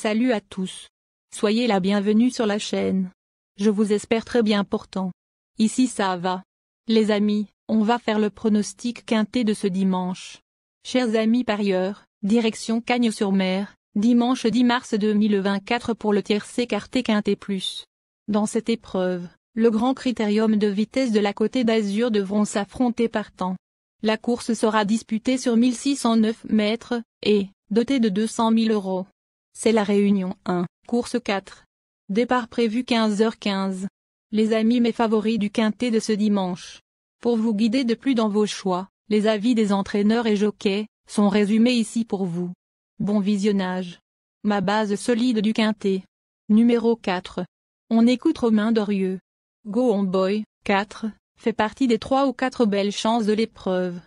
Salut à tous. Soyez la bienvenue sur la chaîne. Je vous espère très bien portant. Ici ça va. Les amis, on va faire le pronostic quintet de ce dimanche. Chers amis parieurs, direction Cagnes-sur-Mer, dimanche 10 mars 2024 pour le tiercé écarté quintet plus. Dans cette épreuve, le grand critérium de vitesse de la Côte d'Azur devront s'affronter partant. La course sera disputée sur 1609 mètres, et, dotée de 200 000 €. C'est la Réunion 1, course 4. Départ prévu 15h15. Les amis mes favoris du quintet de ce dimanche. Pour vous guider de plus dans vos choix, les avis des entraîneurs et jockeys sont résumés ici pour vous. Bon visionnage. Ma base solide du quintet. Numéro 4. On écoute Romain Dorieux. Go on boy, 4, fait partie des 3 ou 4 belles chances de l'épreuve.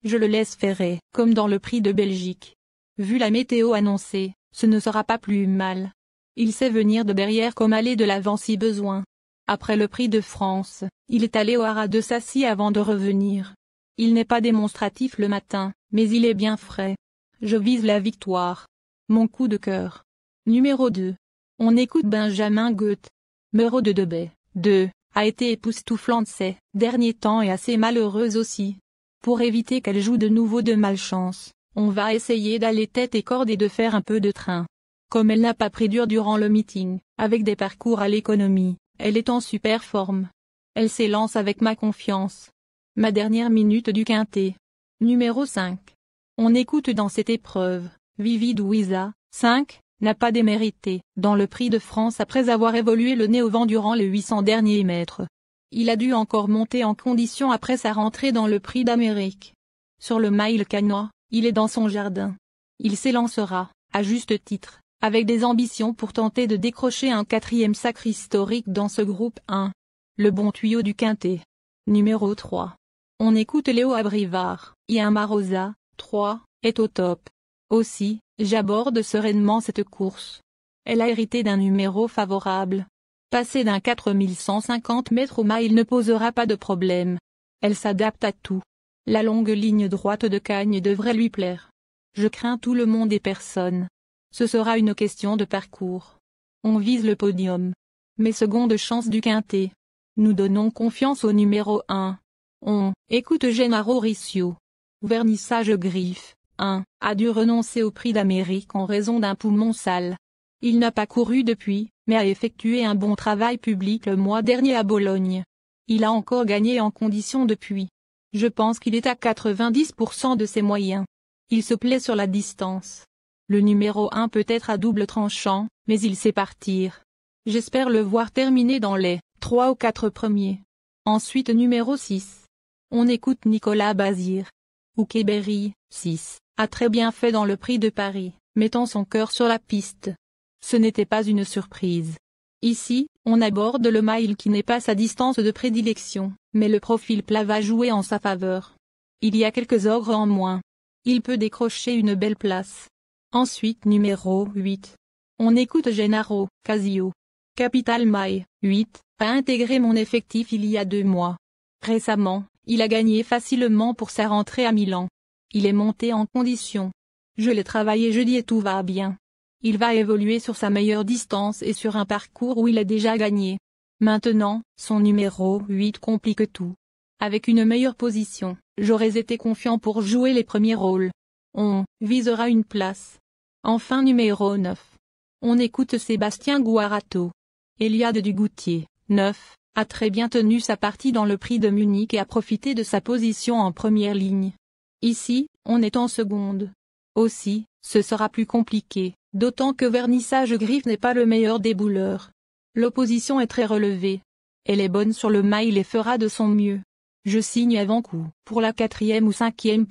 Je le laisse ferrer, comme dans le prix de Belgique. Vu la météo annoncée, ce ne sera pas plus mal. Il sait venir de derrière comme aller de l'avant si besoin. Après le prix de France, il est allé au haras de Sassy avant de revenir. Il n'est pas démonstratif le matin, mais il est bien frais. Je vise la victoire. Mon coup de cœur. Numéro 2. On écoute Benjamin Goethe. Meuro de Debay, 2, a été époustouflante ces derniers temps et assez malheureuse aussi. Pour éviter qu'elle joue de nouveau de malchance, on va essayer d'aller tête et corde et de faire un peu de train. Comme elle n'a pas pris dur durant le meeting, avec des parcours à l'économie, elle est en super forme. Elle s'élance avec ma confiance. Ma dernière minute du quintet. Numéro 5. On écoute dans cette épreuve, Vivi Douiza, 5, n'a pas démérité dans le prix de France après avoir évolué le nez au vent durant les 800 derniers mètres. Il a dû encore monter en condition après sa rentrée dans le prix d'Amérique. Sur le mile canois, il est dans son jardin. Il s'élancera, à juste titre, avec des ambitions pour tenter de décrocher un 4e sacre historique dans ce groupe 1. Le bon tuyau du quintet. Numéro 3. On écoute Léo Abrivard. Yama Rosa, 3, est au top. Aussi, j'aborde sereinement cette course. Elle a hérité d'un numéro favorable. Passer d'un 4150 mètres au mile ne posera pas de problème. Elle s'adapte à tout. La longue ligne droite de Cagnes devrait lui plaire. Je crains tout le monde et personne. Ce sera une question de parcours. On vise le podium. Mes secondes chances du quintet. Nous donnons confiance au numéro 1. On écoute Gennaro Riccio. Vernissage Griffe, 1, a dû renoncer au prix d'Amérique en raison d'un poumon sale. Il n'a pas couru depuis, mais a effectué un bon travail public le mois dernier à Bologne. Il a encore gagné en condition depuis. Je pense qu'il est à 90% de ses moyens. Il se plaît sur la distance. Le numéro 1 peut être à double tranchant, mais il sait partir. J'espère le voir terminer dans les 3 ou 4 premiers. Ensuite numéro 6. On écoute Nicolas Bazir. Hookeberry, 6, a très bien fait dans le prix de Paris, mettant son cœur sur la piste. Ce n'était pas une surprise. Ici, on aborde le mile qui n'est pas sa distance de prédilection, mais le profil plat va jouer en sa faveur. Il y a quelques ogres en moins. Il peut décrocher une belle place. Ensuite numéro 8. On écoute Gennaro Casio. Capital Mile, 8, a intégré mon effectif il y a 2 mois. Récemment, il a gagné facilement pour sa rentrée à Milan. Il est monté en condition. Je l'ai travaillé jeudi et tout va bien. Il va évoluer sur sa meilleure distance et sur un parcours où il a déjà gagné. Maintenant, son numéro 8 complique tout. Avec une meilleure position, j'aurais été confiant pour jouer les premiers rôles. On visera une place. Enfin numéro 9. On écoute Sébastien Guarato. Eliade Dugoutier, 9, a très bien tenu sa partie dans le prix de Munich et a profité de sa position en première ligne. Ici, on est en seconde. Aussi, ce sera plus compliqué, d'autant que Vernissage Griffe n'est pas le meilleur des bouleurs. L'opposition est très relevée. Elle est bonne sur le mile et fera de son mieux. Je signe avant coup pour la 4e ou 5e